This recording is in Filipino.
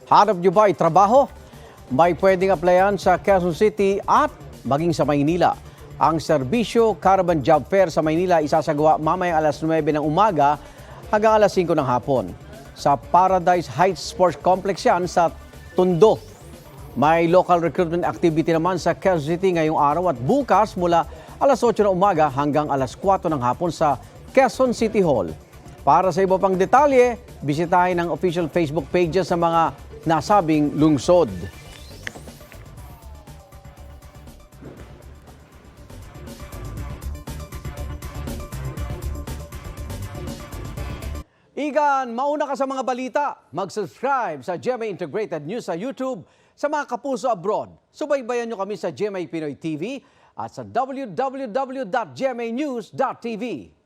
Hanap nyo ba ay trabaho? May pwedeng applyan sa Quezon City at maging sa Maynila. Ang serbisyo Caravan Job Fair sa Maynila isasagawa mamayang alas 9 ng umaga hanggang alas 5 ng hapon. Sa Paradise Heights Sports Complex yan sa Tondo. May local recruitment activity naman sa Quezon City ngayong araw at bukas mula alas 8 ng umaga hanggang alas 4 ng hapon sa Quezon City Hall. Para sa iba pang detalye, bisitahin ang official Facebook pages ng mga nasabing lungsod. Igan, mauna ka sa mga balita. Mag-subscribe sa GMA Integrated News sa YouTube. Sa mga kapuso abroad, subaybayan nyo kami sa GMA Pinoy TV at sa www.gmanews.tv.